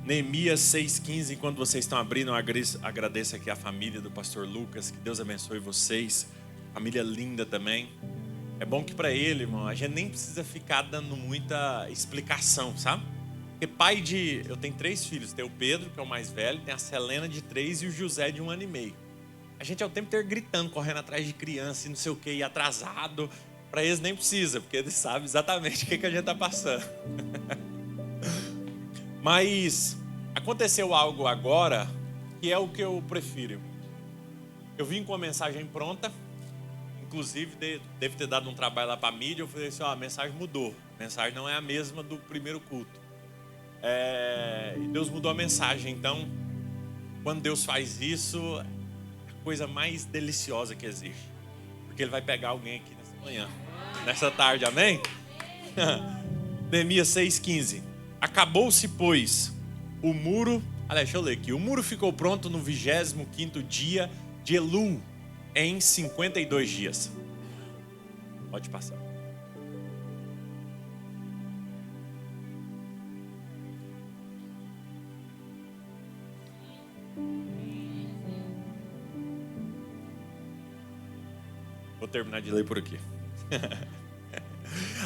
Neemias 6,15, enquanto vocês estão abrindo, eu agradeço aqui a família do pastor Lucas, que Deus abençoe vocês, família linda também. É bom que para ele, irmão, a gente nem precisa ficar dando muita explicação, sabe? Porque eu tenho 3 filhos, tem o Pedro, que é o mais velho, tem a Selena de 3 e o José de 1 ano e meio. A gente é o tempo inteiro gritando, correndo atrás de criança e não sei o que, e atrasado. Para eles nem precisa, porque eles sabem exatamente o que a gente está passando. Mas aconteceu algo agora que é o que eu prefiro. Eu vim com a mensagem pronta, inclusive deve ter dado um trabalho lá para a mídia. Eu falei assim: a mensagem mudou, a mensagem não é a mesma do primeiro culto. E Deus mudou a mensagem. Então, quando Deus faz isso, é a coisa mais deliciosa que existe, porque Ele vai pegar alguém aqui nessa manhã, nessa tarde, amém? Neemias 6,15. Acabou-se, pois, o muro. Deixa eu ler aqui. O muro ficou pronto no 25º dia de Elul, em 52 dias. Pode passar. Vou terminar de ler por aqui.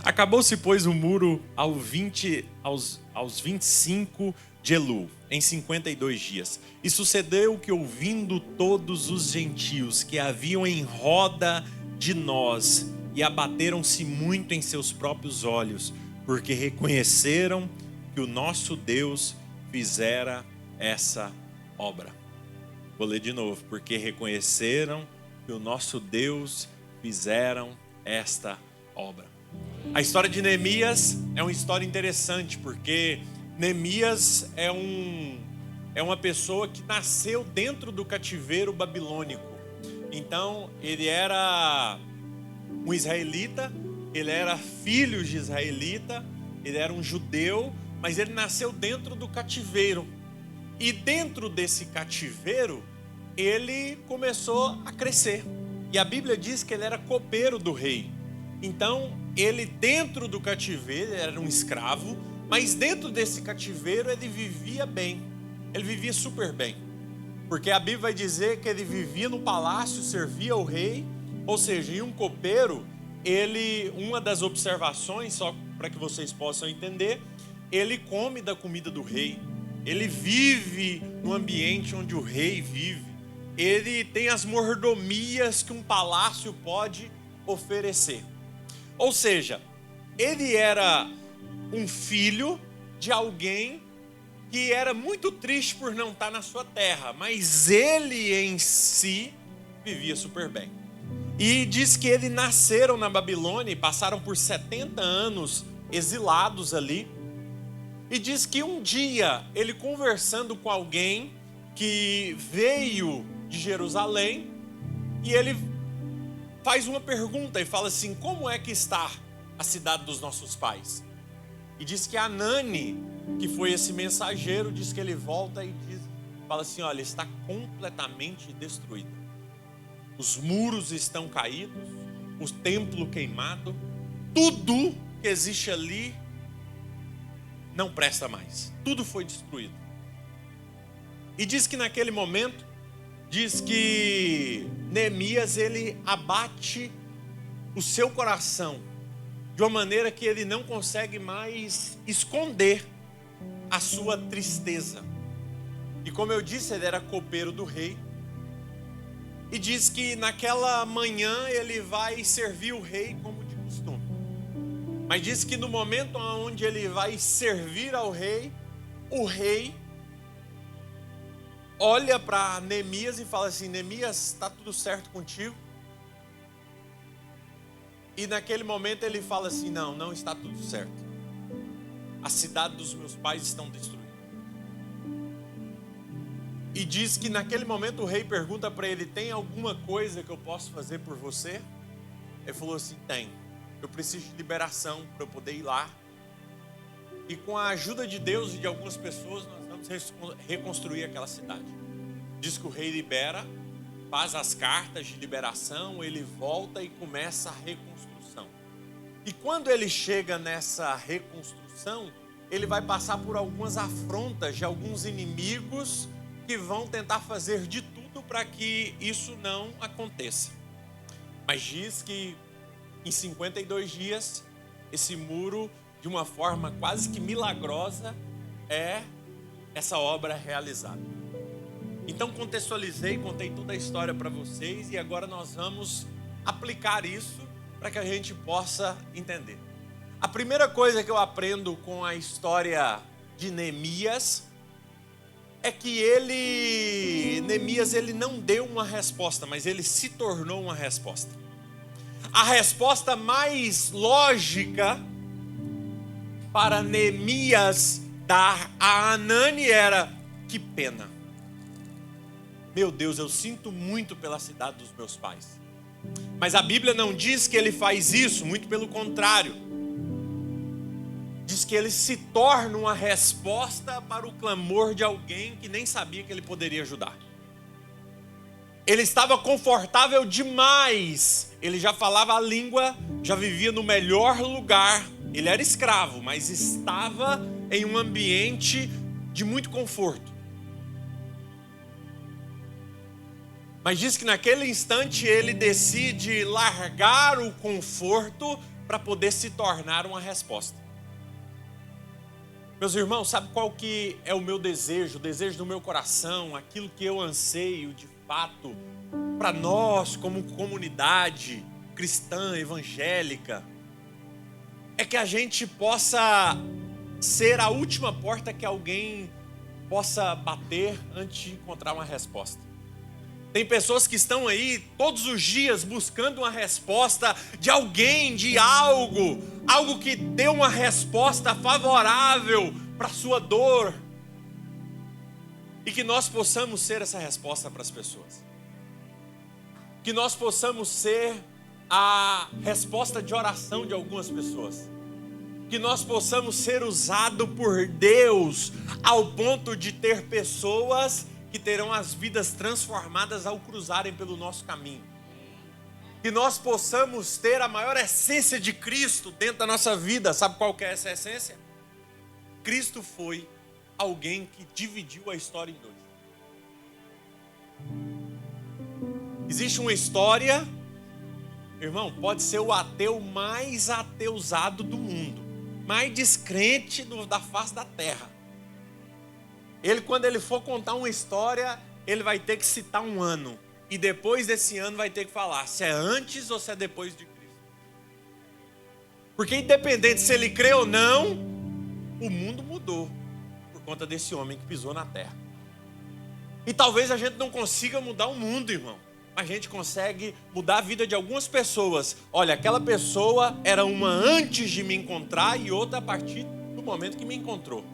Acabou-se, pois, o muro aos 25 de Elul, em 52 dias. E sucedeu que, ouvindo todos os gentios que haviam em roda de nós, e abateram-se muito em seus próprios olhos, porque reconheceram que o nosso Deus fizera essa obra. Vou ler de novo. Porque reconheceram que o nosso Deus fizeram esta obra. A história de Neemias é uma história interessante, porque Neemias é uma pessoa que nasceu dentro do cativeiro babilônico. Então, ele era um israelita, ele era filho de israelita, ele era um judeu, mas ele nasceu dentro do cativeiro. E dentro desse cativeiro, ele começou a crescer. E a Bíblia diz que ele era copeiro do rei. Então, ele dentro do cativeiro, ele era um escravo, mas dentro desse cativeiro ele vivia bem. Ele vivia super bem. Porque a Bíblia vai dizer que ele vivia no palácio, servia ao rei. Ou seja, em um copeiro, uma das observações, só para que vocês possam entender, ele come da comida do rei. Ele vive no ambiente onde o rei vive. Ele tem as mordomias que um palácio pode oferecer. Ou seja, ele era um filho de alguém que era muito triste por não estar na sua terra, mas ele em si vivia super bem. E diz que eles nasceram na Babilônia e passaram por 70 anos exilados ali. E diz que um dia, ele conversando com alguém que veio de Jerusalém, e ele faz uma pergunta e fala assim: como é que está a cidade dos nossos pais? E diz que Anani, que foi esse mensageiro, diz que ele volta e fala assim: olha, está completamente destruída. Os muros estão caídos, o templo queimado, tudo que existe ali não presta mais. Tudo foi destruído. E diz que naquele momento, diz que Neemias, ele abate o seu coração de uma maneira que ele não consegue mais esconder a sua tristeza. E como eu disse, ele era copeiro do rei. E diz que naquela manhã ele vai servir o rei como de costume. Mas diz que no momento onde ele vai servir ao rei, o rei olha para Neemias e fala assim: Neemias, está tudo certo contigo? E naquele momento ele fala assim: não está tudo certo. A cidade dos meus pais estão destruídas. E diz que naquele momento o rei pergunta para ele: tem alguma coisa que eu posso fazer por você? Ele falou assim: tem. Eu preciso de liberação para eu poder ir lá. E com a ajuda de Deus e de algumas pessoas, nós vamos reconstruir aquela cidade. Diz que o rei libera, faz as cartas de liberação, ele volta e começa a reconstrução. E quando ele chega nessa reconstrução, ele vai passar por algumas afrontas de alguns inimigos que vão tentar fazer de tudo para que isso não aconteça. Mas diz que em 52 dias, esse muro, de uma forma quase que milagrosa, é essa obra realizada. Então contextualizei, contei toda a história para vocês e agora nós vamos aplicar isso para que a gente possa entender. A primeira coisa que eu aprendo com a história de Neemias é que Neemias ele não deu uma resposta, mas ele se tornou uma resposta. A resposta mais lógica para Neemias dar a Hanani era: que pena. Meu Deus, eu sinto muito pela cidade dos meus pais. Mas a Bíblia não diz que ele faz isso, muito pelo contrário. Diz que ele se torna uma resposta para o clamor de alguém que nem sabia que ele poderia ajudar. Ele estava confortável demais. Ele já falava a língua, já vivia no melhor lugar. Ele era escravo, mas estava em um ambiente de muito conforto. Mas diz que naquele instante ele decide largar o conforto para poder se tornar uma resposta. Meus irmãos, sabe qual que é o meu desejo, o desejo do meu coração, aquilo que eu anseio de fato para nós como comunidade cristã, evangélica? É que a gente possa ser a última porta que alguém possa bater antes de encontrar uma resposta. Tem pessoas que estão aí todos os dias buscando uma resposta de alguém, de algo que dê uma resposta favorável para a sua dor. E que nós possamos ser essa resposta para as pessoas. Que nós possamos ser a resposta de oração de algumas pessoas. Que nós possamos ser usados por Deus ao ponto de ter pessoas que terão as vidas transformadas ao cruzarem pelo nosso caminho. Que nós possamos ter a maior essência de Cristo dentro da nossa vida. Sabe qual que é essa essência? Cristo foi alguém que dividiu a história em dois. Existe uma história, irmão, pode ser o ateu mais ateuzado do mundo, mais descrente da face da terra. Ele, quando ele for contar uma história, ele vai ter que citar um ano. E depois desse ano vai ter que falar se é antes ou se é depois de Cristo. Porque independente se ele crê ou não, o mundo mudou por conta desse homem que pisou na terra. E talvez a gente não consiga mudar o mundo, irmão. A gente consegue mudar a vida de algumas pessoas. Olha, aquela pessoa era uma antes de me encontrar e outra a partir do momento que me encontrou.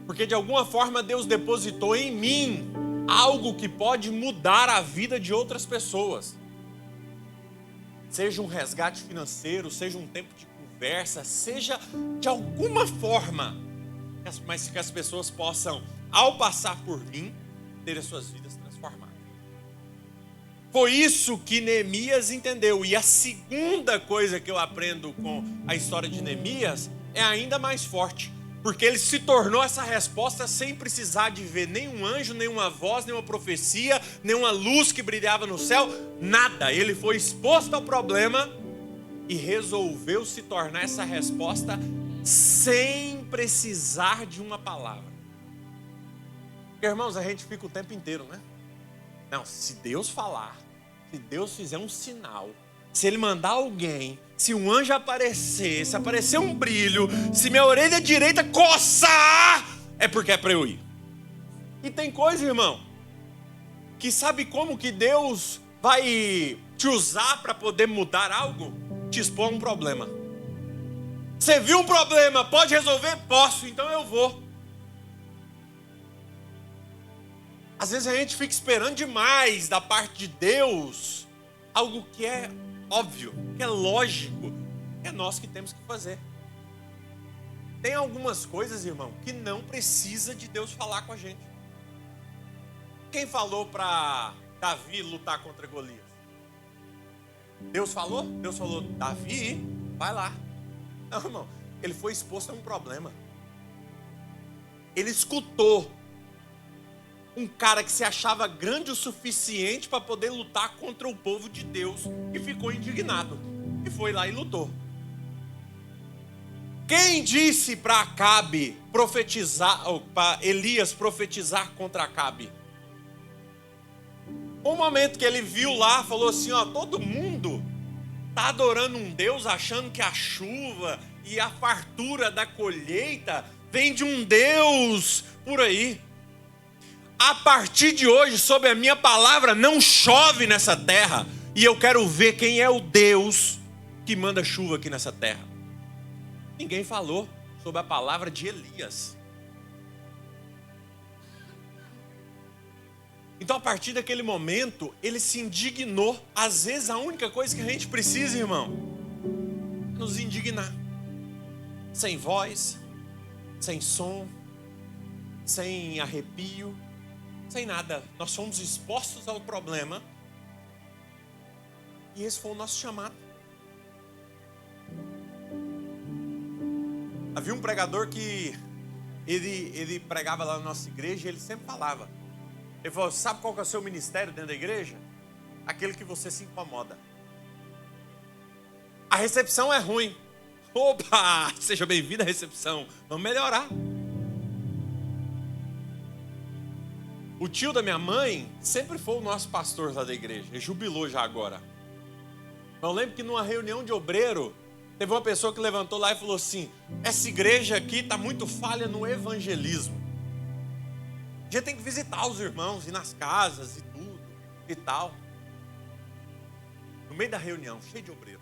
Porque de alguma forma Deus depositou em mim algo que pode mudar a vida de outras pessoas. Seja um resgate financeiro, seja um tempo de conversa, seja de alguma forma, mas que as pessoas possam, ao passar por mim, ter as suas vidas transformadas. Foi isso que Neemias entendeu. E a segunda coisa que eu aprendo com a história de Neemias é ainda mais forte. Porque ele se tornou essa resposta sem precisar de ver nenhum anjo, nenhuma voz, nenhuma profecia, nenhuma luz que brilhava no céu, nada. Ele foi exposto ao problema e resolveu se tornar essa resposta sem precisar de uma palavra. Porque, irmãos, a gente fica o tempo inteiro, né? Não, se Deus falar, se Deus fizer um sinal, se Ele mandar alguém, se um anjo aparecer, se aparecer um brilho, se minha orelha direita coçar, é porque é para eu ir. E tem coisa, irmão, que sabe como que Deus vai te usar para poder mudar algo? Te expor um problema. Você viu um problema, pode resolver? Posso, então eu vou. Às vezes a gente fica esperando demais da parte de Deus algo que é óbvio, que é lógico, que é nós que temos que fazer. Tem algumas coisas, irmão, que não precisa de Deus falar com a gente. Quem falou para Davi lutar contra Golias? Deus falou? Deus falou, Davi, vai lá. Não, irmão, ele foi exposto a um problema. Ele escutou um cara que se achava grande o suficiente para poder lutar contra o povo de Deus e ficou indignado e foi lá e lutou. Quem disse para Acabe profetizar, ou para Elias profetizar contra Acabe? O momento que ele viu lá, falou assim, ó, todo mundo tá adorando um Deus achando que a chuva e a fartura da colheita vem de um Deus por aí. A partir de hoje, sob a minha palavra, não chove nessa terra. E eu quero ver quem é o Deus que manda chuva aqui nessa terra. Ninguém falou sobre a palavra de Elias. Então, a partir daquele momento, ele se indignou. Às vezes, a única coisa que a gente precisa, irmão, é nos indignar. Sem voz, sem som, sem arrepio, sem nada. Nós somos expostos ao problema. E esse foi o nosso chamado. Havia um pregador que ele pregava lá na nossa igreja e ele sempre falava. Ele falou, sabe qual que é o seu ministério dentro da igreja? Aquele que você se incomoda. A recepção é ruim. Opa, seja bem-vindo à recepção. Vamos melhorar. O tio da minha mãe sempre foi o nosso pastor lá da igreja. Ele jubilou já agora. Eu lembro que numa reunião de obreiro, teve uma pessoa que levantou lá e falou assim, essa igreja aqui está muito falha no evangelismo. A gente tem que visitar os irmãos, ir nas casas e tudo e tal. No meio da reunião, cheio de obreiro.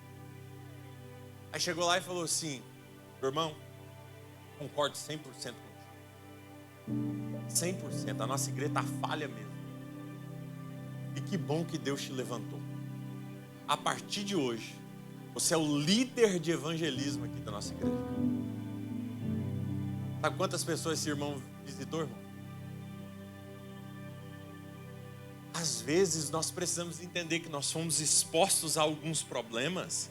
Aí chegou lá e falou assim, meu irmão, concordo 100% contigo. 100%, a nossa igreja está falha mesmo. E que bom que Deus te levantou. A partir de hoje, você é o líder de evangelismo aqui da nossa igreja. Sabe quantas pessoas esse irmão visitou, irmão? Às vezes nós precisamos entender que nós fomos expostos a alguns problemas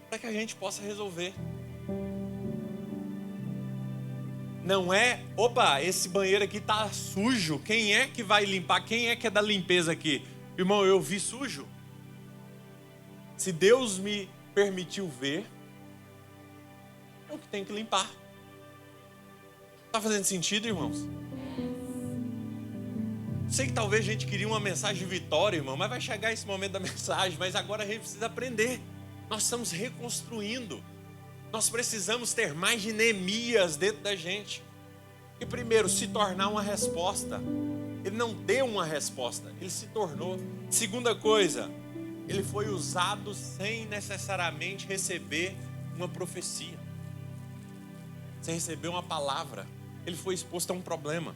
para que a gente possa resolver. Não é, opa, esse banheiro aqui tá sujo, quem é que vai limpar? Quem é que é da limpeza aqui? Irmão, eu vi sujo. Se Deus me permitiu ver, é o que tem que limpar. Tá fazendo sentido, irmãos? Sei que talvez a gente queria uma mensagem de vitória, irmão, mas vai chegar esse momento da mensagem, mas agora a gente precisa aprender. Nós estamos reconstruindo. Nós precisamos ter mais de Neemias dentro da gente. E primeiro, se tornar uma resposta. Ele não deu uma resposta, ele se tornou. Segunda coisa, ele foi usado sem necessariamente receber uma profecia. Sem receber uma palavra. Ele foi exposto a um problema.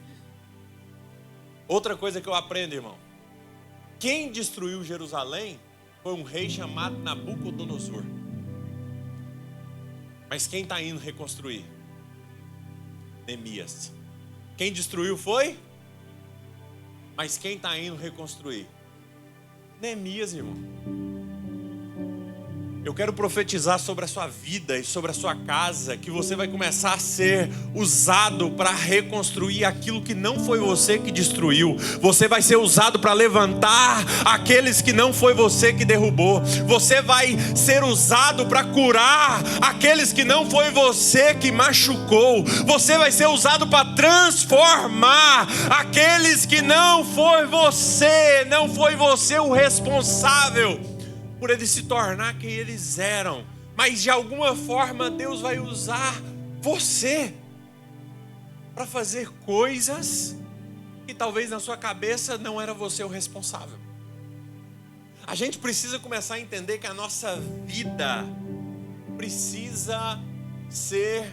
Outra coisa que eu aprendo, irmão. Quem destruiu Jerusalém foi um rei chamado Nabucodonosor. Mas quem está indo reconstruir? Neemias. Quem destruiu foi? Mas quem está indo reconstruir? Neemias, irmão. Eu quero profetizar sobre a sua vida e sobre a sua casa, que você vai começar a ser usado para reconstruir aquilo que não foi você que destruiu. Você vai ser usado para levantar aqueles que não foi você que derrubou. Você vai ser usado para curar aqueles que não foi você que machucou. Você vai ser usado para transformar aqueles que não foi você o responsável por eles se tornar quem eles eram. Mas de alguma forma Deus vai usar você para fazer coisas que talvez na sua cabeça não era você o responsável. A gente precisa começar a entender que a nossa vida precisa ser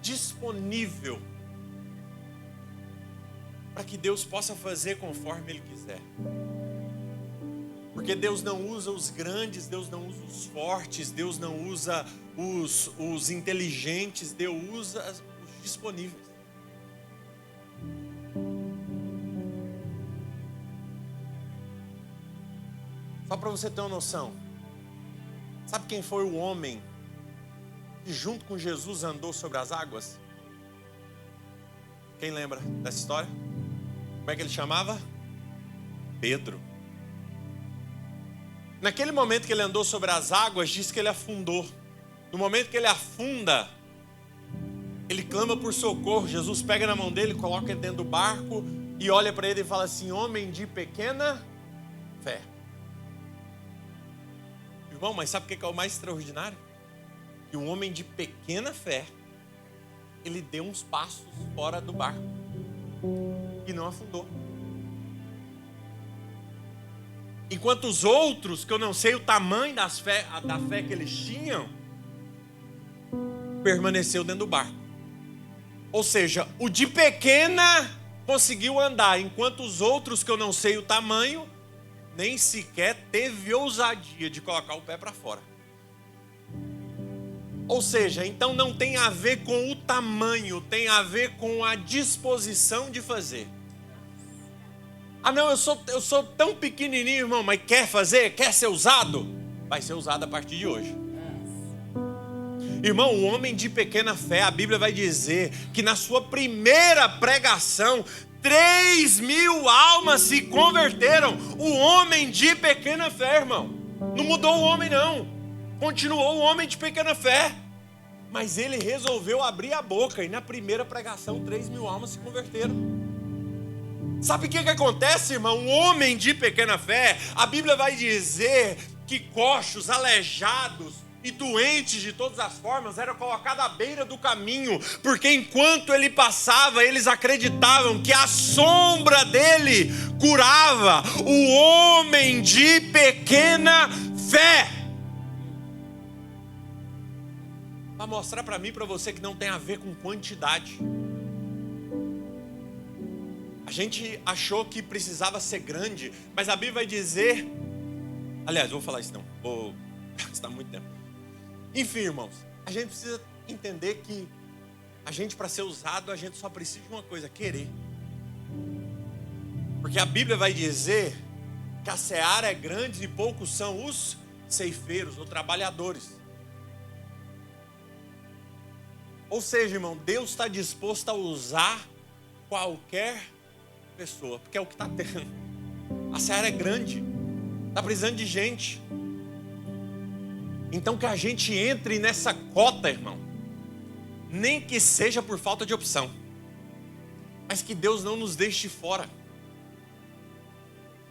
disponível para que Deus possa fazer conforme Ele quiser. Porque Deus não usa os grandes, Deus não usa os fortes, Deus não usa os inteligentes, Deus usa os disponíveis. Só para você ter uma noção. Sabe quem foi o homem que junto com Jesus andou sobre as águas? Quem lembra dessa história? Como é que ele chamava? Pedro. Naquele momento que ele andou sobre as águas, diz que ele afundou. No momento que ele afunda, ele clama por socorro. Jesus pega na mão dele, coloca ele dentro do barco e olha para ele e fala assim: homem de pequena fé. Irmão, mas sabe o que é o mais extraordinário? Que um homem de pequena fé, ele deu uns passos fora do barco e não afundou. Enquanto os outros, que eu não sei o tamanho da fé que eles tinham, permaneceu dentro do barco. Ou seja, o de pequena conseguiu andar, enquanto os outros, que eu não sei o tamanho, nem sequer teve ousadia de colocar o pé para fora. Ou seja, então não tem a ver com o tamanho, tem a ver com a disposição de fazer. Ah não, eu sou tão pequenininho, irmão, mas quer fazer? Quer ser usado? Vai ser usado a partir de hoje. Irmão, um homem de pequena fé, a Bíblia vai dizer que na sua primeira pregação, 3.000 almas se converteram. O homem de pequena fé, irmão. Não mudou o homem não. Continuou o homem de pequena fé. Mas ele resolveu abrir a boca e na primeira pregação 3.000 almas se converteram. Sabe o que acontece, irmão? Um homem de pequena fé, a Bíblia vai dizer que coxos, aleijados e doentes de todas as formas eram colocados à beira do caminho, porque enquanto ele passava, eles acreditavam que a sombra dele curava. O homem de pequena fé. Para mostrar para mim e para você que não tem a ver com quantidade. A gente achou que precisava ser grande, mas a Bíblia vai dizer... Aliás, vou falar isso não, vou gastar muito tempo. Enfim, irmãos, a gente precisa entender que a gente, para ser usado, a gente só precisa de uma coisa: querer. Porque a Bíblia vai dizer que a seara é grande e poucos são os ceifeiros ou trabalhadores. Ou seja, irmão, Deus está disposto a usar qualquer pessoa, porque é o que está tendo. A seara é grande, está precisando de gente. Então que a gente entre nessa cota, irmão, nem que seja por falta de opção, mas que Deus não nos deixe de fora.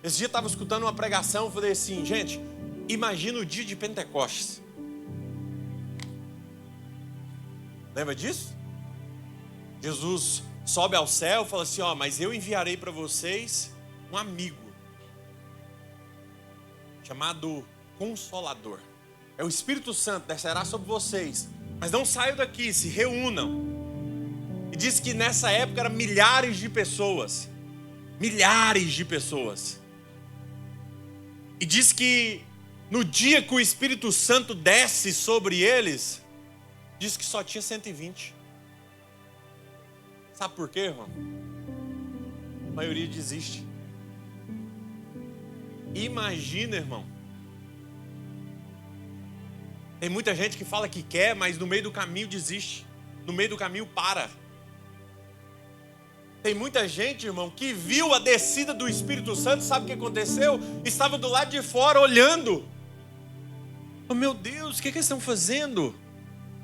Esse dia eu estava escutando uma pregação, eu falei assim: gente, imagina o dia de Pentecostes. Lembra disso? Jesus sobe ao céu e fala assim: ó, mas eu enviarei para vocês um amigo chamado Consolador. É o Espírito Santo, descerá sobre vocês. Mas não saiam daqui, se reúnam. E diz que nessa época eram milhares de pessoas. Milhares de pessoas. E diz que no dia que o Espírito Santo desce sobre eles, diz que só tinha 120. Sabe por quê, irmão? A maioria desiste. Imagina, irmão. Tem muita gente que fala que quer, mas no meio do caminho desiste. No meio do caminho para. Tem muita gente, irmão, que viu a descida do Espírito Santo. Sabe o que aconteceu? Estava do lado de fora olhando. Oh meu Deus, o que eles estão fazendo?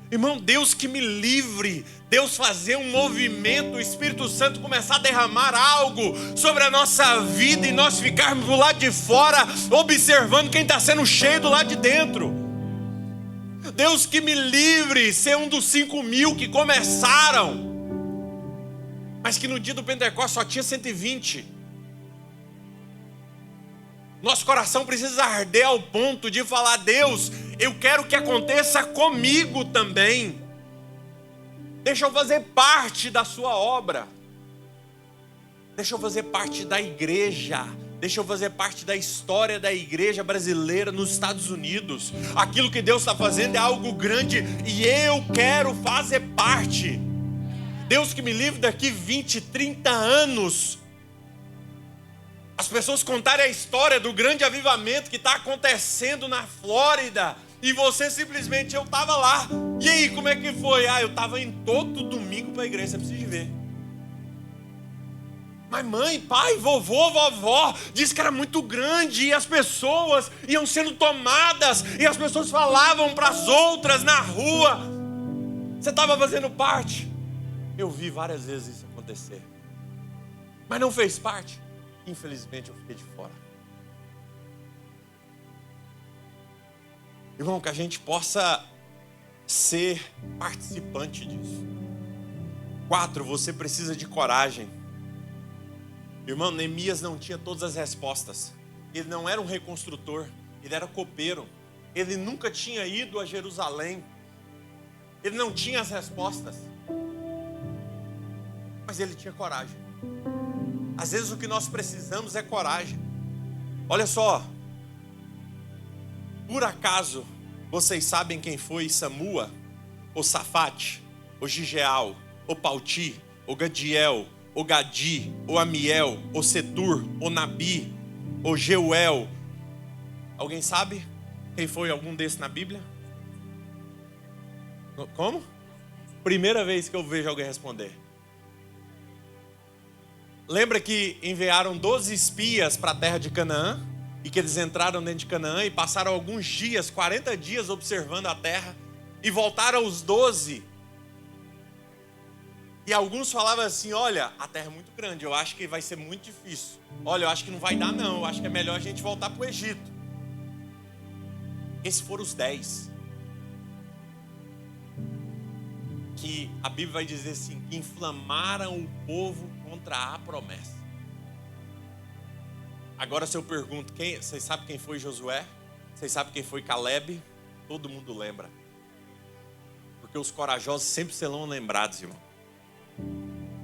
Irmão, Deus que me livre. Deus fazer um movimento, o Espírito Santo começar a derramar algo sobre a nossa vida e nós ficarmos do lado de fora observando quem está sendo cheio do lado de dentro. Deus que me livre ser um dos 5.000 que começaram, mas que no dia do Pentecostes só tinha 120. Nosso coração precisa arder ao ponto de falar: Deus, eu quero que aconteça comigo também. Deixa eu fazer parte da sua obra. Deixa eu fazer parte da igreja. Deixa eu fazer parte da história da igreja brasileira nos Estados Unidos. Aquilo que Deus está fazendo é algo grande e eu quero fazer parte. Deus que me livre daqui 20, 30 anos. As pessoas contarem a história do grande avivamento que está acontecendo na Flórida. e você simplesmente, eu estava lá. E aí, como é que foi? Eu estava indo todo domingo para a igreja, você precisa de ver. Mas mãe, pai, vovô, vovó, disse que era muito grande e as pessoas iam sendo tomadas e as pessoas falavam para as outras na rua. Você estava fazendo parte? Eu vi várias vezes isso acontecer. Mas não fez parte? Infelizmente eu fiquei de fora. Irmão, que a gente possa ser participante disso. 4, você precisa de coragem. Irmão, Neemias não tinha todas as respostas. Ele não era um reconstrutor, ele era copeiro. Ele nunca tinha ido a Jerusalém. Ele não tinha as respostas. Mas ele tinha coragem. Às vezes o que nós precisamos é coragem. Olha só. Por acaso, vocês sabem quem foi Samua? Ou Safate? Ou Gigeal? Ou Palti? Ou Gadiel? Ou Gadi? Ou Amiel? Ou Setur? Ou Nabi? Ou Jeuel? Alguém sabe quem foi algum desses na Bíblia? Como? Primeira vez que eu vejo alguém responder. Lembra que enviaram 12 espias para a terra de Canaã? E que eles entraram dentro de Canaã e passaram alguns dias, 40 dias observando a terra. E voltaram os 12. E alguns falavam assim, olha, a terra é muito grande, eu acho que vai ser muito difícil. Olha, eu acho que não vai dar não, eu acho que é melhor a gente voltar para o Egito. Esses foram os 10. Que a Bíblia vai dizer assim, que inflamaram o povo contra a promessa. Agora se eu pergunto, vocês sabem quem foi Josué? Vocês sabem quem foi Caleb? Todo mundo lembra. Porque os corajosos sempre serão lembrados, irmão.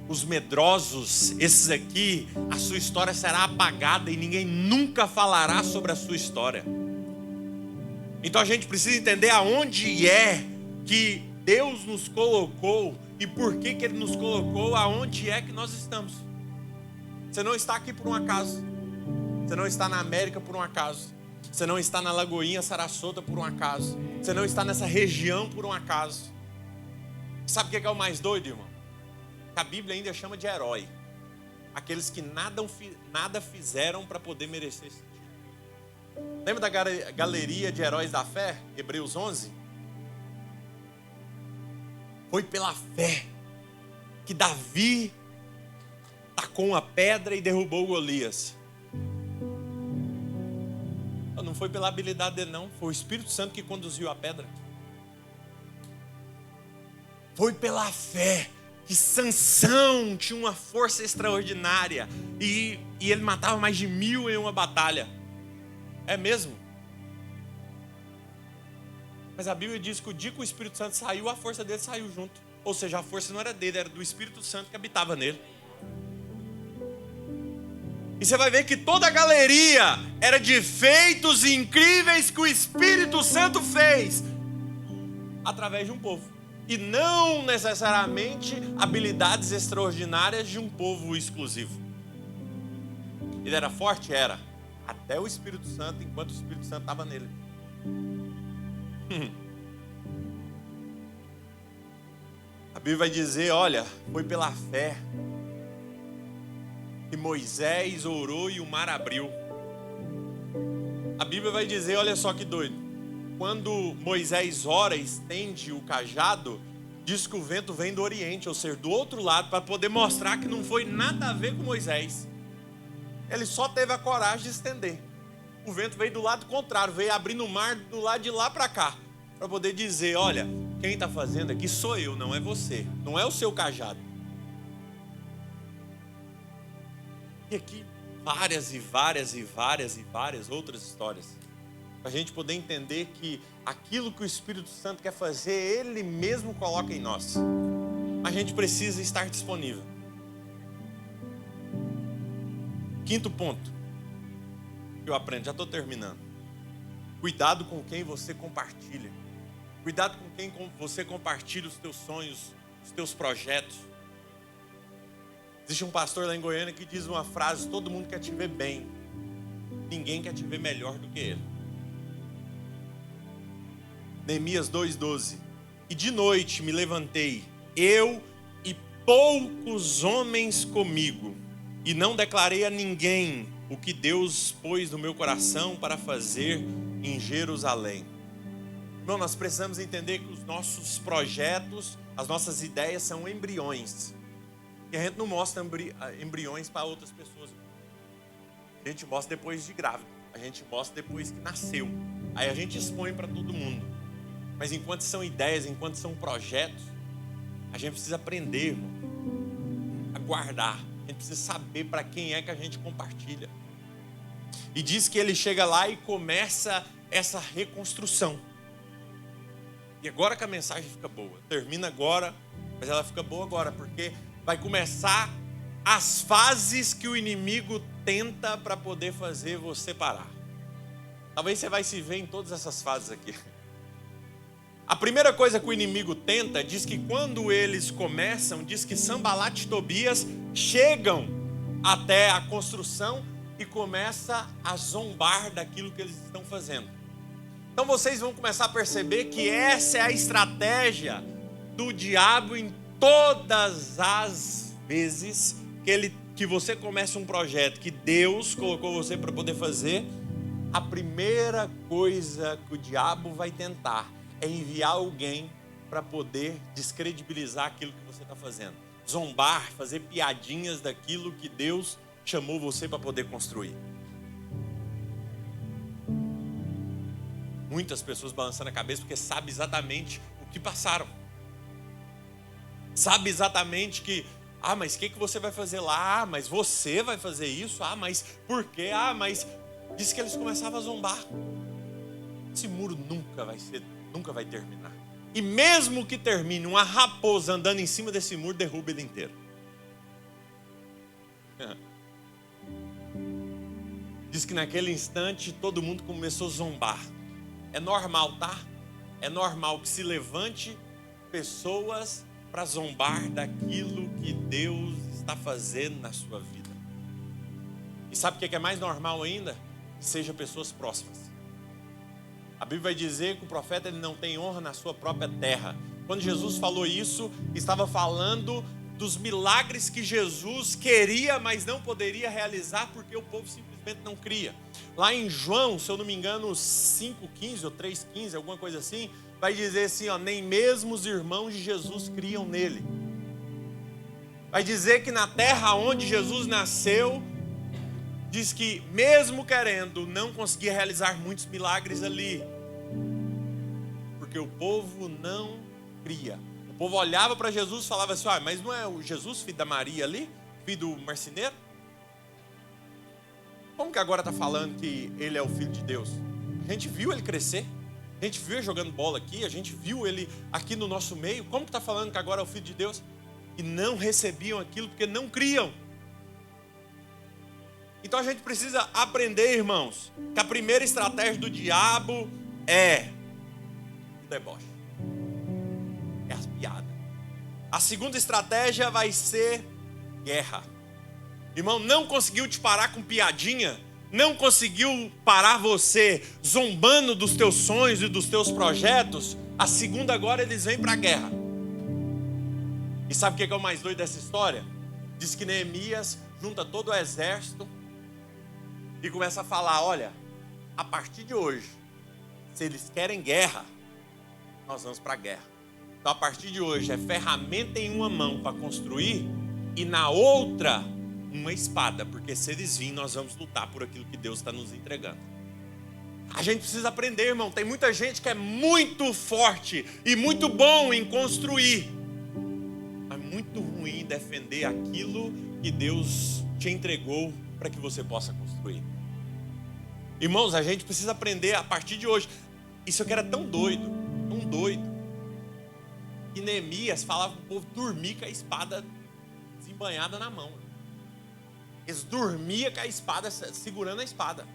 Os medrosos, esses aqui, a sua história será apagada e ninguém nunca falará sobre a sua história. Então a gente precisa entender aonde é que Deus nos colocou e por que Ele nos colocou aonde é que nós estamos. Você não está aqui por um acaso. Você não está na América por um acaso. Você não está na Lagoinha Sarasota por um acaso. Você não está nessa região por um acaso. Sabe o que é o mais doido, irmão? Que a Bíblia ainda chama de herói. Aqueles que nada fizeram para poder merecer esse título. Lembra da galeria de heróis da fé? Hebreus 11? Foi pela fé que Davi tacou uma pedra e derrubou Golias. Não foi pela habilidade dele não, foi o Espírito Santo que conduziu a pedra. Foi pela fé que Sansão tinha uma força extraordinária e ele matava mais de 1000 em uma batalha. É mesmo? Mas a Bíblia diz que o dia que o Espírito Santo saiu, a força dele saiu junto. Ou seja, a força não era dele, era do Espírito Santo que habitava nele. E você vai ver que toda a galeria era de feitos incríveis que o Espírito Santo fez através de um povo. E não necessariamente habilidades extraordinárias de um povo exclusivo. Ele era forte? Era. Até o Espírito Santo, enquanto o Espírito Santo estava nele. A Bíblia vai dizer, olha, foi pela fé que Moisés orou e o mar abriu. A Bíblia vai dizer, olha só que doido. Quando Moisés ora e estende o cajado, diz que o vento vem do Oriente, ou seja, do outro lado, para poder mostrar que não foi nada a ver com Moisés. Ele só teve a coragem de estender. O vento veio do lado contrário, veio abrindo o mar do lado de lá para cá, para poder dizer, olha, quem está fazendo aqui sou eu, não é você, não é o seu cajado. E aqui várias outras histórias. Para a gente poder entender que aquilo que o Espírito Santo quer fazer, Ele mesmo coloca em nós. A gente precisa estar disponível. 5º ponto que eu aprendo, já estou terminando. Cuidado com quem você compartilha. Cuidado com quem você compartilha os teus sonhos, os teus projetos. Existe um pastor lá em Goiânia que diz uma frase: todo mundo quer te ver bem, ninguém quer te ver melhor do que ele. Neemias 2:12. E de noite me levantei, eu e poucos homens comigo, e não declarei a ninguém o que Deus pôs no meu coração para fazer em Jerusalém. Irmão, nós precisamos entender que os nossos projetos, as nossas ideias são embriões. E a gente não mostra embriões para outras pessoas. A gente mostra depois de grávido. A gente mostra depois que nasceu. Aí a gente expõe para todo mundo. Mas enquanto são ideias, enquanto são projetos, a gente precisa aprender, irmão, a guardar. A gente precisa saber para quem é que a gente compartilha. E diz que ele chega lá e começa essa reconstrução. E agora que a mensagem fica boa. Termina agora, mas ela fica boa agora, porque vai começar as fases que o inimigo tenta para poder fazer você parar. Talvez você vai se ver em todas essas fases aqui. A primeira coisa que o inimigo tenta, diz que quando eles começam, diz que Sanbalat e Tobias chegam até a construção e começa a zombar daquilo que eles estão fazendo. Então vocês vão começar a perceber que essa é a estratégia do diabo em todas as vezes que você começa um projeto que Deus colocou você para poder fazer. A primeira coisa que o diabo vai tentar é enviar alguém para poder descredibilizar aquilo que você está fazendo. Zombar, fazer piadinhas daquilo que Deus chamou você para poder construir. Muitas pessoas balançando a cabeça porque sabem exatamente o que passaram. Sabe exatamente que, mas o que você vai fazer lá? Mas você vai fazer isso? Mas por quê? Mas diz que eles começavam a zombar. Esse muro nunca vai terminar. E mesmo que termine, uma raposa andando em cima desse muro derruba ele inteiro. Diz que naquele instante todo mundo começou a zombar. É normal, tá? É normal que se levante pessoas para zombar daquilo que Deus está fazendo na sua vida. E sabe o que é mais normal ainda? Que sejam pessoas próximas. A Bíblia vai dizer que o profeta ele não tem honra na sua própria terra. Quando Jesus falou isso, estava falando dos milagres que Jesus queria, mas não poderia realizar porque o povo simplesmente não cria. Lá em João, se eu não me engano, 5,15 ou 3,15, alguma coisa assim, vai dizer assim, nem mesmo os irmãos de Jesus criam nele. Vai dizer que na terra onde Jesus nasceu, diz que mesmo querendo, não conseguia realizar muitos milagres ali. Porque o povo não cria. O povo olhava para Jesus e falava assim, mas não é o Jesus, filho da Maria ali? Filho do marceneiro? Como que agora está falando que ele é o Filho de Deus? A gente viu ele crescer. A gente viu ele jogando bola aqui. A gente viu ele aqui no nosso meio. Como que está falando que agora é o Filho de Deus? E não recebiam aquilo porque não criam. Então a gente precisa aprender, irmãos, que a primeira estratégia do diabo é o deboche. É as piadas. A segunda estratégia vai ser guerra. Irmão, não conseguiu te parar com piadinha, não conseguiu parar você zombando dos teus sonhos e dos teus projetos, a segunda agora eles vêm para a guerra. E sabe o que é o mais doido dessa história? Diz que Neemias junta todo o exército e começa a falar, olha, a partir de hoje, se eles querem guerra, nós vamos para a guerra. Então a partir de hoje é ferramenta em uma mão para construir e na outra uma espada, porque se eles virem, nós vamos lutar por aquilo que Deus está nos entregando. A gente precisa aprender, irmão. Tem muita gente que é muito forte e muito bom em construir, mas muito ruim em defender aquilo que Deus te entregou para que você possa construir. Irmãos, a gente precisa aprender a partir de hoje. Isso aqui era tão doido, que Neemias falava para o povo dormir com a espada desembanhada na mão. Eles dormiam com a espada, segurando a espada.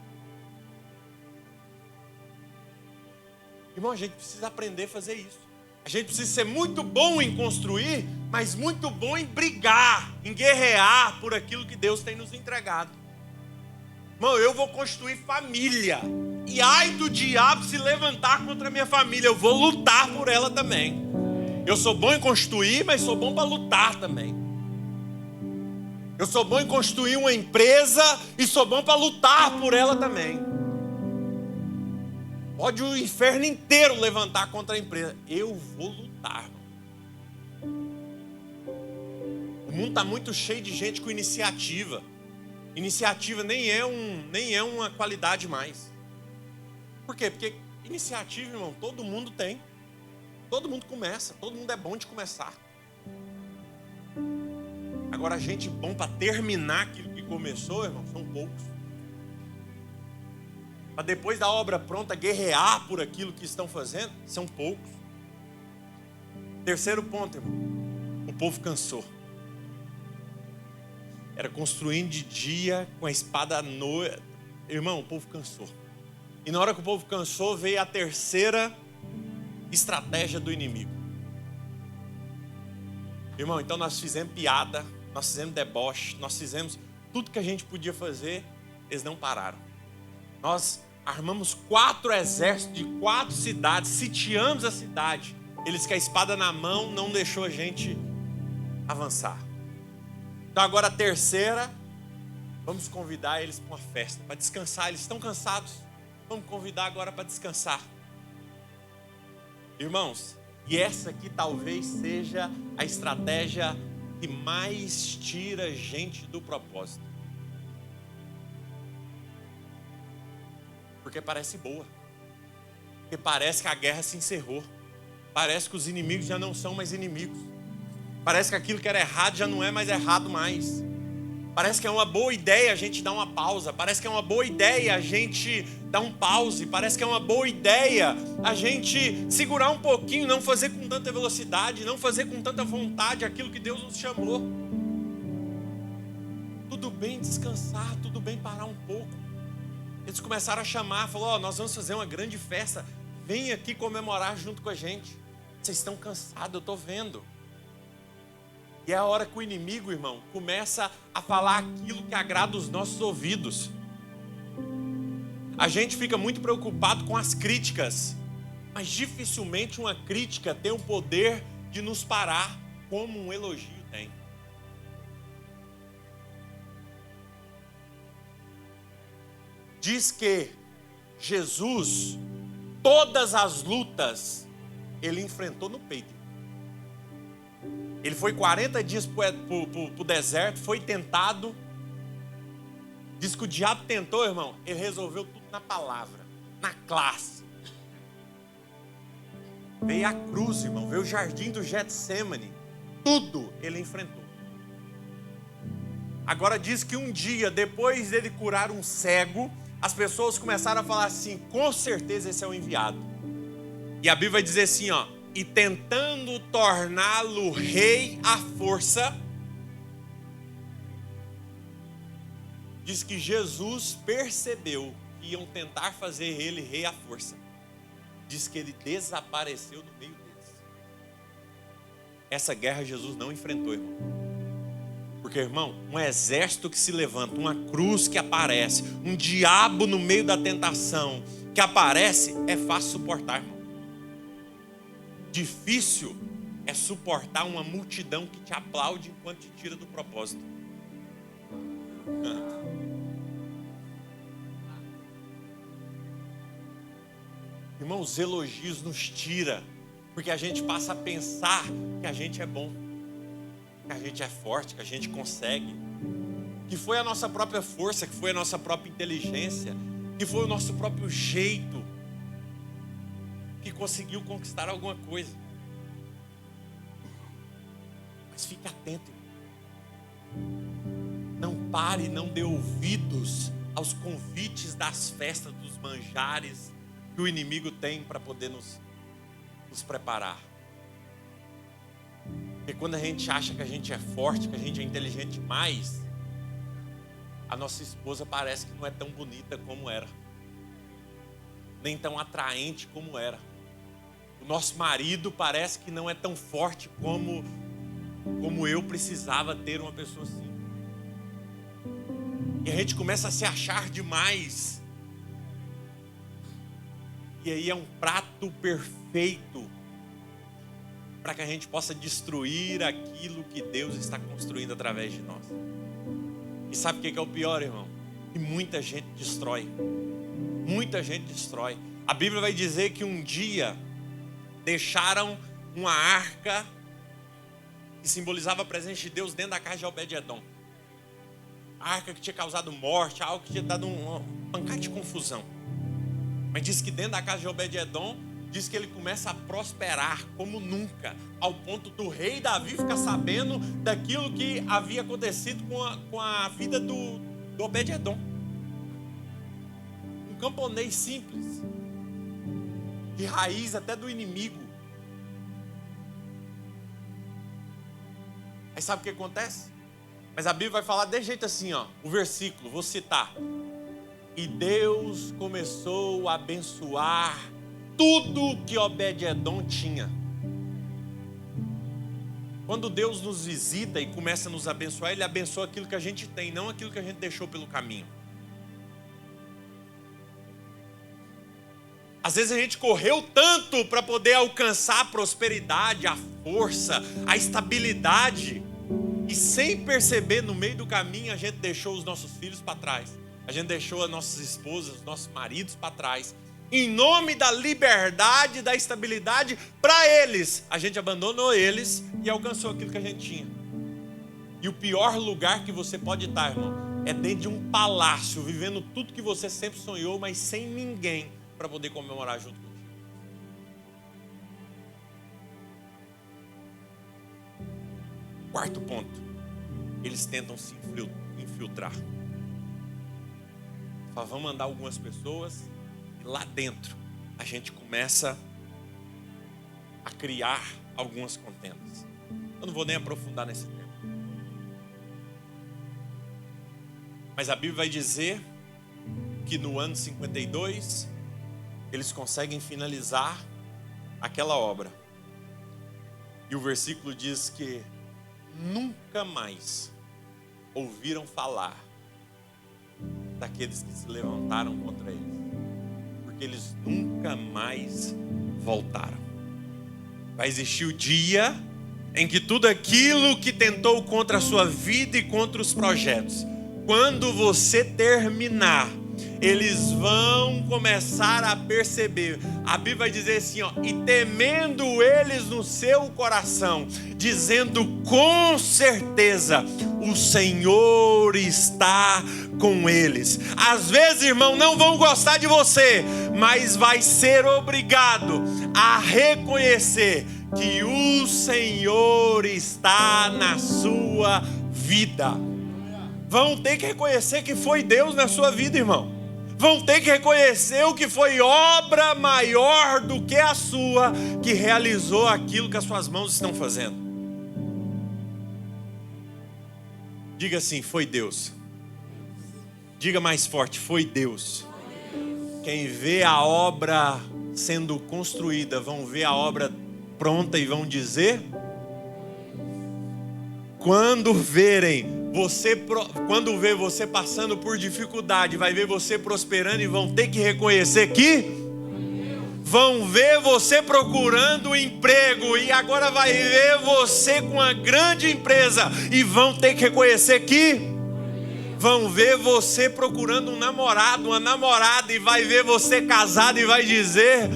Irmão, a gente precisa aprender a fazer isso. A gente precisa ser muito bom em construir, mas muito bom em brigar, em guerrear por aquilo que Deus tem nos entregado. Irmão, eu vou construir família. E ai do diabo se levantar contra a minha família, eu vou lutar por ela também. Eu sou bom em construir, mas sou bom para lutar também. Eu sou bom em construir uma empresa e sou bom para lutar por ela também. Pode o inferno inteiro levantar contra a empresa, eu vou lutar. O mundo está muito cheio de gente com iniciativa. Iniciativa nem é uma qualidade mais. Por quê? Porque iniciativa, irmão, todo mundo tem. Todo mundo começa, todo mundo é bom de começar. Agora, gente bom para terminar aquilo que começou, irmão, são poucos. Para depois da obra pronta guerrear por aquilo que estão fazendo, são poucos. Terceiro ponto, irmão, o povo cansou. Era construindo de dia com a espada à noite. Irmão, o povo cansou. E na hora que o povo cansou, veio a terceira estratégia do inimigo. Irmão, então nós fizemos piada, nós fizemos deboche, nós fizemos tudo que a gente podia fazer, eles não pararam. Nós armamos 4 exércitos de 4 cidades, sitiamos a cidade. Eles com a espada na mão não deixou a gente avançar. Então agora a terceira, vamos convidar eles para uma festa, para descansar. Eles estão cansados, vamos convidar agora para descansar. Irmãos, e essa aqui talvez seja a estratégia que mais tira gente do propósito. Porque parece boa. Porque parece que a guerra se encerrou. Parece que os inimigos já não são mais inimigos. Parece que aquilo que era errado já não é mais errado mais. Parece que é uma boa ideia a gente dar uma pausa. Parece que é uma boa ideia a gente dar um pause. Parece que é uma boa ideia a gente segurar um pouquinho, não fazer com tanta velocidade, não fazer com tanta vontade aquilo que Deus nos chamou. Tudo bem descansar, tudo bem parar um pouco. Eles começaram a chamar, falou, nós vamos fazer uma grande festa. Vem aqui comemorar junto com a gente. Vocês estão cansados, eu estou vendo. E é a hora que o inimigo, irmão, começa a falar aquilo que agrada os nossos ouvidos. A gente fica muito preocupado com as críticas, mas dificilmente uma crítica tem o poder de nos parar como um elogio tem. Diz que Jesus, todas as lutas, ele enfrentou no peito. Ele foi 40 dias para o deserto, foi tentado. Diz que o diabo tentou, irmão. Ele resolveu tudo na palavra, na classe. Veio a cruz, irmão. Veio o jardim do Getsemane. Tudo ele enfrentou. Agora diz que um dia, depois dele curar um cego, as pessoas começaram a falar assim, com certeza esse é o enviado. E a Bíblia vai dizer assim, e tentando torná-lo rei à força, diz que Jesus percebeu que iam tentar fazer ele rei à força. Diz que ele desapareceu no meio deles. Essa guerra Jesus não enfrentou, irmão. Porque, irmão, um exército que se levanta, uma cruz que aparece, um diabo no meio da tentação que aparece, é fácil suportar, irmão. Difícil é suportar uma multidão que te aplaude enquanto te tira do propósito. Irmão, os elogios nos tira, porque a gente passa a pensar que a gente é bom, que a gente é forte, que a gente consegue, que foi a nossa própria força, que foi a nossa própria inteligência, que foi o nosso próprio jeito que conseguiu conquistar alguma coisa. Mas fique atento. Não pare, não dê ouvidos aos convites das festas, dos manjares que o inimigo tem para poder nos preparar. Porque quando a gente acha que a gente é forte, que a gente é inteligente demais, a nossa esposa parece que não é tão bonita como era, nem tão atraente como era. O nosso marido parece que não é tão forte como eu precisava ter uma pessoa assim. E a gente começa a se achar demais. E aí é um prato perfeito para que a gente possa destruir aquilo que Deus está construindo através de nós. E sabe o que é o pior, irmão? Que muita gente destrói. Muita gente destrói. A Bíblia vai dizer que um dia deixaram uma arca que simbolizava a presença de Deus dentro da casa de Obed-Edom. A arca que tinha causado morte, algo que tinha dado uma pancada de confusão. Mas diz que dentro da casa de Obed-Edom, diz que ele começa a prosperar como nunca, ao ponto do rei Davi ficar sabendo daquilo que havia acontecido com a vida do Obed-Edom. Um camponês simples, de raiz até do inimigo. Aí sabe o que acontece? Mas a Bíblia vai falar desse jeito assim, ó, o versículo, vou citar. E Deus começou a abençoar tudo que Obed-Edom tinha. Quando Deus nos visita e começa a nos abençoar, Ele abençoa aquilo que a gente tem, não aquilo que a gente deixou pelo caminho. Às vezes a gente correu tanto para poder alcançar a prosperidade, a força, a estabilidade, e sem perceber, no meio do caminho, a gente deixou os nossos filhos para trás. A gente deixou as nossas esposas, os nossos maridos para trás. Em nome da liberdade, da estabilidade, para eles, a gente abandonou eles e alcançou aquilo que a gente tinha. E o pior lugar que você pode estar, irmão, é dentro de um palácio, vivendo tudo que você sempre sonhou, mas sem ninguém para poder comemorar junto contigo. Quarto ponto, eles tentam se infiltrar. Só vão mandar algumas pessoas e lá dentro a gente começa a criar algumas contendas. Eu não vou nem aprofundar nesse tema. Mas a Bíblia vai dizer que no ano 52 eles conseguem finalizar aquela obra. E o versículo diz que nunca mais ouviram falar daqueles que se levantaram contra eles, porque eles nunca mais voltaram. Vai existir o dia em que tudo aquilo que tentou contra a sua vida e contra os projetos, quando você terminar, eles vão começar a perceber. A Bíblia vai dizer assim, ó, e temendo eles no seu coração, dizendo com certeza, o Senhor está com eles. Às vezes, irmão, não vão gostar de você, mas vai ser obrigado a reconhecer que o Senhor está na sua vida. Vão ter que reconhecer que foi Deus na sua vida, irmão. Vão ter que reconhecer o que foi obra maior do que a sua, que realizou aquilo que as suas mãos estão fazendo. Diga assim, foi Deus. Diga mais forte, foi Deus. Quem vê a obra sendo construída, vão ver a obra pronta e vão dizer... Quando verem quando ver você passando por dificuldade, vai ver você prosperando e vão ter que reconhecer que vão ver você procurando emprego e agora vai ver você com uma grande empresa e vão ter que reconhecer que vão ver você procurando um namorado, uma namorada e vai ver você casado e vai dizer...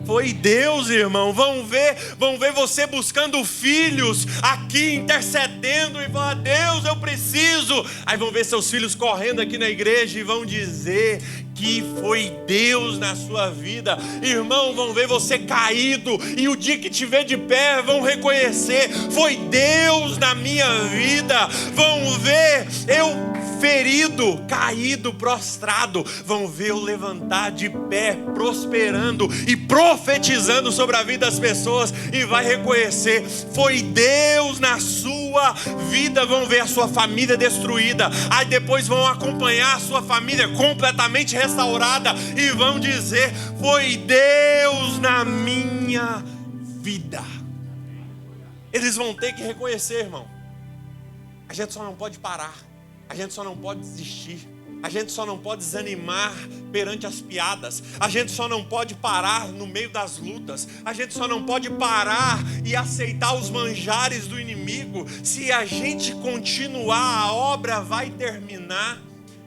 Foi Deus, irmão. Vão ver você buscando filhos aqui, intercedendo e falar, Deus, eu preciso. Aí vão ver seus filhos correndo aqui na igreja e vão dizer que foi Deus na sua vida. Irmão, vão ver você caído e o dia que te ver de pé, vão reconhecer, foi Deus na minha vida. Vão ver eu ferido, caído, prostrado, vão ver eu levantar de pé, prosperando e profetizando sobre a vida das pessoas e vai reconhecer, foi Deus na sua vida. Vão ver a sua família destruída, aí depois vão acompanhar a sua família completamente restaurada e vão dizer, foi Deus na minha vida. Eles vão ter que reconhecer, irmão. A gente só não pode parar. A gente só não pode desistir. A gente só não pode desanimar perante as piadas. A gente só não pode parar no meio das lutas. A gente só não pode parar e aceitar os manjares do inimigo. Se a gente continuar, a obra vai terminar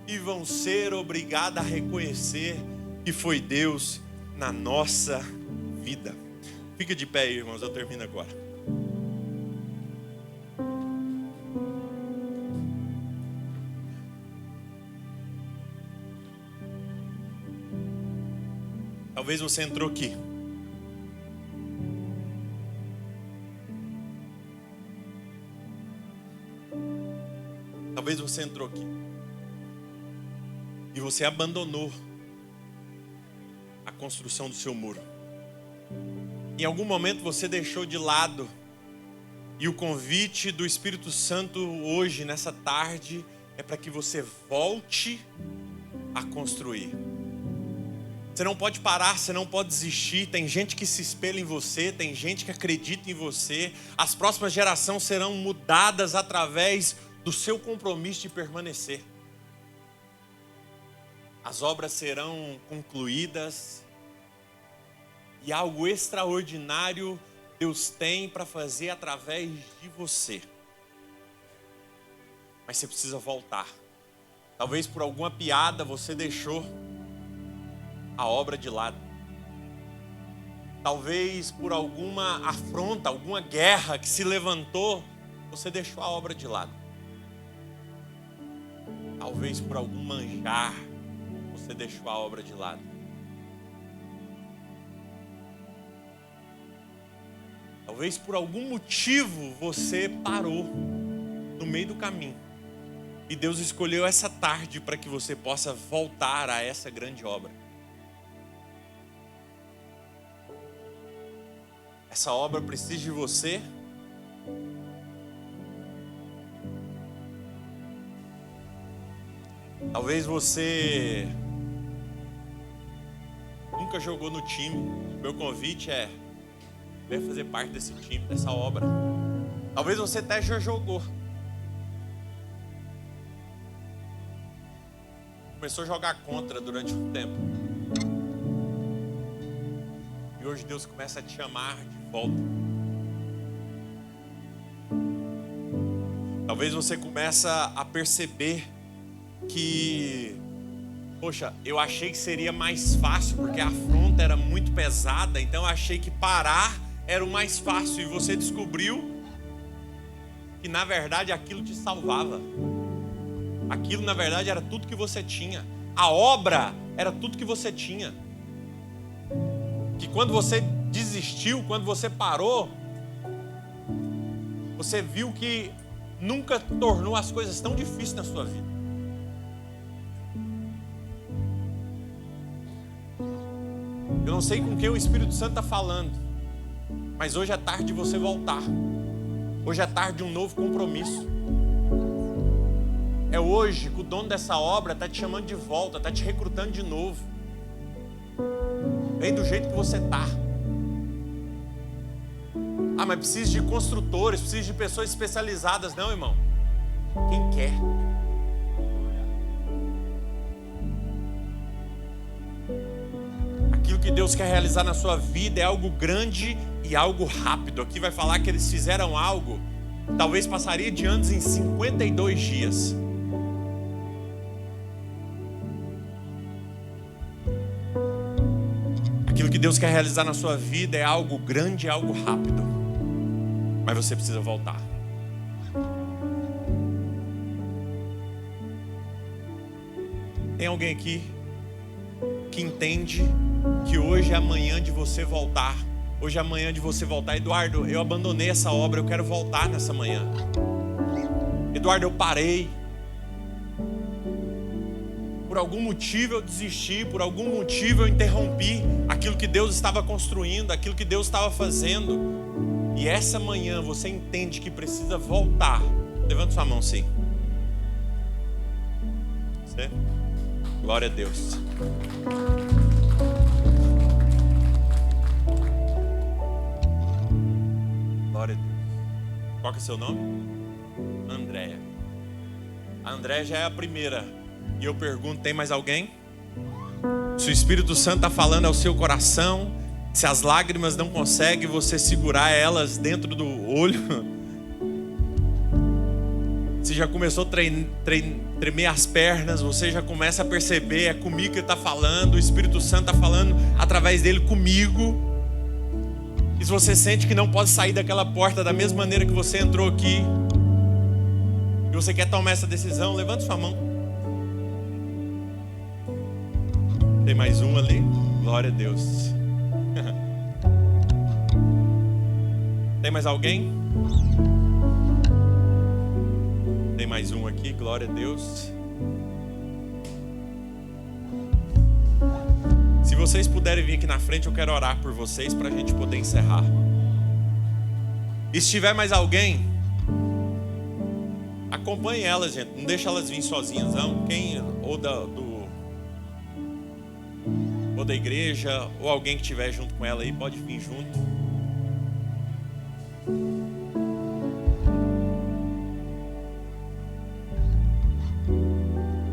e vão ser obrigados a reconhecer que foi Deus na nossa vida. Fica de pé aí, irmãos, eu termino agora. Talvez você entrou aqui. Talvez você entrou aqui. E você abandonou a construção do seu muro. Em algum momento você deixou de lado. E o convite do Espírito Santo hoje, nessa tarde, é para que você volte a construir. Você não pode parar, você não pode desistir. Tem gente que se espelha em você, tem gente que acredita em você. As próximas gerações serão mudadas através do seu compromisso de permanecer. As obras serão concluídas e algo extraordinário Deus tem para fazer através de você. Mas você precisa voltar. Talvez por alguma piada você deixou a obra de lado. Talvez por alguma afronta, alguma guerra que se levantou, você deixou a obra de lado. Talvez por algum manjar, você deixou a obra de lado. Talvez por algum motivo você parou no meio do caminho. E Deus escolheu essa tarde para que você possa voltar a essa grande obra. Essa obra precisa de você. Talvez você nunca jogou no time. Meu convite é: venha fazer parte desse time, dessa obra. Talvez você até já jogou. Começou a jogar contra durante um tempo. E hoje Deus começa a te chamar de volta. Talvez você começa a perceber que, poxa, eu achei que seria mais fácil porque a afronta era muito pesada, então eu achei que parar era o mais fácil, e você descobriu que na verdade aquilo te salvava. Aquilo na verdade era tudo que você tinha. A obra era tudo que você tinha. Que quando você desistiu, quando você parou, você viu que nunca tornou as coisas tão difíceis na sua vida. Eu não sei com quem o Espírito Santo está falando, mas hoje é tarde de você voltar. Hoje é tarde de um novo compromisso. É hoje que o dono dessa obra está te chamando de volta, está te recrutando de novo. Vem do jeito que você está. Ah, mas precisa de construtores, precisa de pessoas especializadas. Não, irmão. Quem quer? Aquilo que Deus quer realizar na sua vida é algo grande e algo rápido. Aqui vai falar que eles fizeram algo, talvez passaria de anos em 52 dias. Aquilo que Deus quer realizar na sua vida é algo grande e algo rápido. Mas você precisa voltar. Tem alguém aqui que entende que hoje é amanhã de você voltar? Hoje é amanhã de você voltar. Eduardo, eu abandonei essa obra, eu quero voltar nessa manhã. Eduardo, eu parei. Por algum motivo eu desisti, por algum motivo eu interrompi aquilo que Deus estava construindo, aquilo que Deus estava fazendo. E essa manhã você entende que precisa voltar. Levanta sua mão, sim. Você? Glória a Deus. Glória a Deus. Qual que é o seu nome? Andréia. A Andréia já é a primeira E eu pergunto, tem mais alguém? Se o Espírito Santo está falando ao seu coração, se as lágrimas não conseguem você segurar elas dentro do olho, você já começou a tremer as pernas, você já começa a perceber, é comigo que ele está falando, o Espírito Santo está falando através dele comigo. E se você sente que não pode sair daquela porta da mesma maneira que você entrou aqui, e você quer tomar essa decisão, levanta sua mão. Tem mais um ali, glória a Deus. Tem mais alguém? Tem mais um aqui, glória a Deus. Se vocês puderem vir aqui na frente, eu quero orar por vocês para a gente poder encerrar. E se tiver mais alguém, acompanhe elas, gente. Não deixa elas vir sozinhas, não. Quem ou da igreja, ou alguém que estiver junto com ela aí, pode vir junto.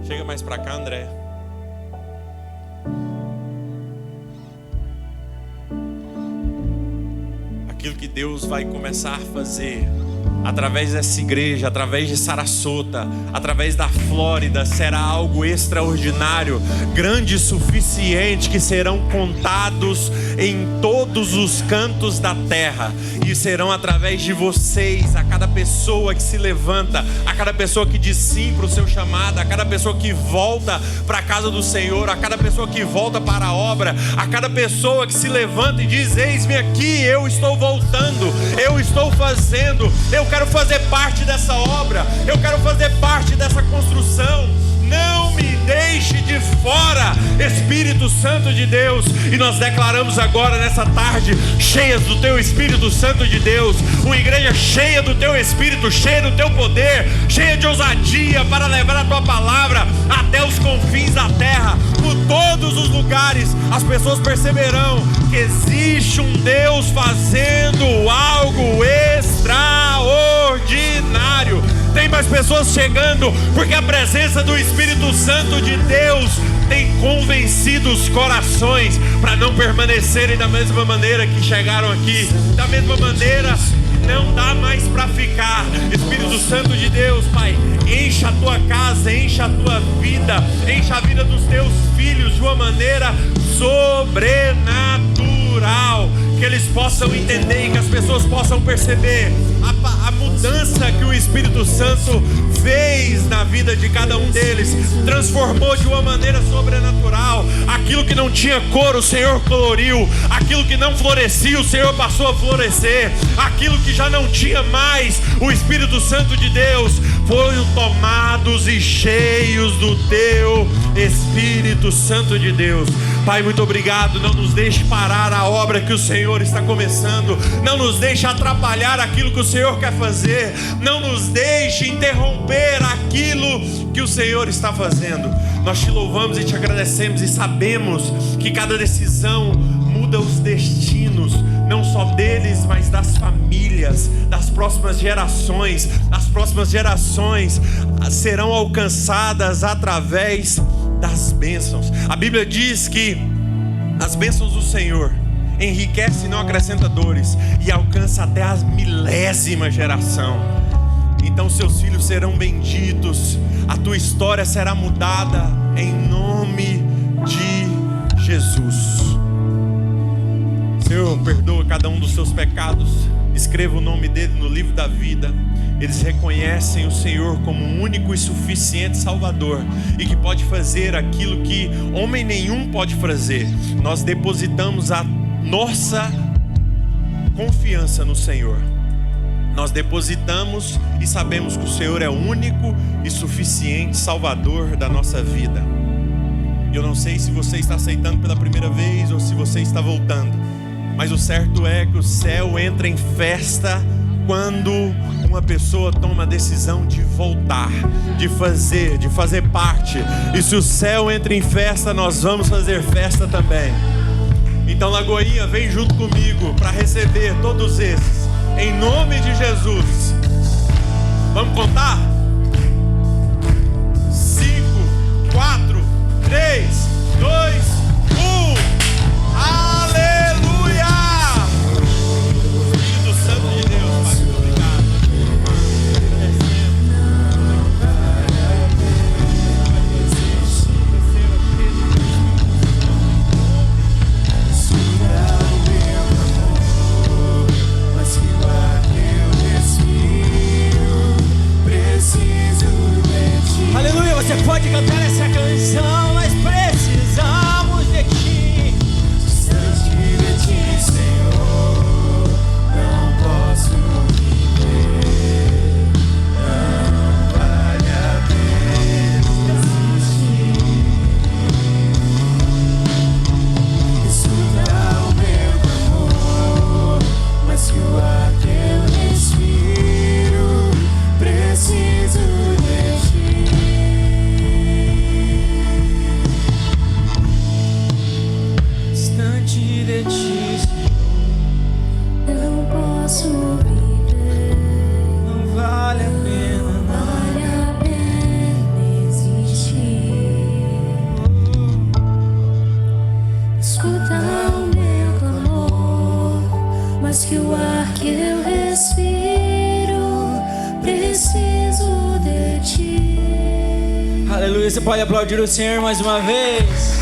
Chega mais pra cá, André. Aquilo que Deus vai começar a fazer através dessa igreja, através de Sarasota, através da Flórida, será algo extraordinário, grande o suficiente, que serão contados em todos os cantos da terra, e serão através de vocês, a cada pessoa que se levanta, a cada pessoa que diz sim para o seu chamado, a cada pessoa que volta para a casa do Senhor, a cada pessoa que volta para a obra, a cada pessoa que se levanta e diz: eis-me aqui, eu estou voltando, eu estou fazendo, eu quero fazer parte dessa obra, eu quero fazer parte dessa construção. Não me deixe de fora, Espírito Santo de Deus. E nós declaramos agora nessa tarde, cheias do Teu Espírito Santo de Deus, uma igreja cheia do Teu Espírito, cheia do Teu poder, cheia de ousadia para levar a Tua palavra até os confins da terra. Por todos os lugares as pessoas perceberão que existe um Deus fazendo algo extraordinário. Tem mais pessoas chegando, porque a presença do Espírito Santo de Deus tem convencido os corações para não permanecerem da mesma maneira que chegaram aqui, da mesma maneira. Não dá mais para ficar. Espírito Santo de Deus, Pai, encha a tua casa, encha a tua vida, encha a vida dos teus filhos de uma maneira sobrenatural, que eles possam entender e que as pessoas possam perceber a mudança que o Espírito Santo fez na vida de cada um deles, transformou de uma maneira sobrenatural. Aquilo que não tinha cor, o Senhor coloriu. Aquilo que não florescia, o Senhor passou a florescer. Aquilo que já não tinha mais, o Espírito Santo de Deus, foram tomados e cheios do Teu Espírito Santo de Deus. Pai, muito obrigado. Não nos deixe parar a obra que o Senhor está começando. Não nos deixe atrapalhar aquilo que o Senhor quer fazer. Não nos deixe interromper aquilo que o Senhor está fazendo. Nós te louvamos e te agradecemos, e sabemos que cada decisão muda os destinos, não só deles, mas das famílias, das próximas gerações. As próximas gerações serão alcançadas através das bênçãos. A Bíblia diz que as bênçãos do Senhor enriquece e não acrescenta dores, e alcança até a 1000ª geração. Então seus filhos serão benditos, a tua história será mudada em nome de Jesus. Senhor, perdoa cada um dos seus pecados, escreva o nome dele no livro da vida. Eles reconhecem o Senhor como um único e suficiente Salvador, e que pode fazer aquilo que homem nenhum pode fazer. Nós depositamos a nossa confiança no Senhor. Nós depositamos e sabemos que o Senhor é o único e suficiente Salvador da nossa vida. Eu não sei se você está aceitando pela primeira vez ou se você está voltando, mas o certo é que o céu entra em festa quando uma pessoa toma a decisão de voltar, de fazer parte. E se o céu entra em festa, nós vamos fazer festa também. Então, Lagoinha, vem junto comigo para receber todos esses, em nome de Jesus. Vamos contar? 5, 4 Você pode cantar essa canção, mas precisamos de Ti. Distante de Ti, Senhor, não posso viver. Não vale a pena existir. Escuta o meu clamor, mas que o ar que eu respiro, preciso de Ti. Distante de Ti, Não posso viver. não vale a pena, não. Vale a pena existir. Escuta o meu clamor, mas que o ar que eu respiro, preciso de Ti. Aleluia, você pode aplaudir o Senhor mais uma vez.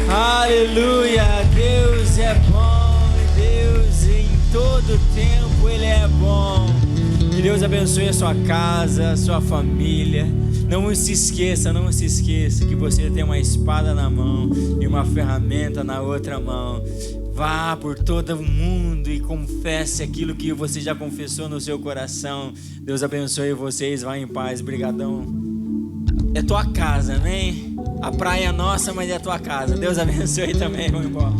Aleluia, Deus é bom, Deus em todo tempo Ele é bom. Que Deus abençoe a sua casa, a sua família. Não se esqueça que você tem uma espada na mão e uma ferramenta na outra mão. Vá por todo o mundo e confesse aquilo que você já confessou no seu coração. Deus abençoe vocês, vá em paz, brigadão. É tua casa, amém? A praia é nossa, mas é tua casa. Deus abençoe também, vamos embora.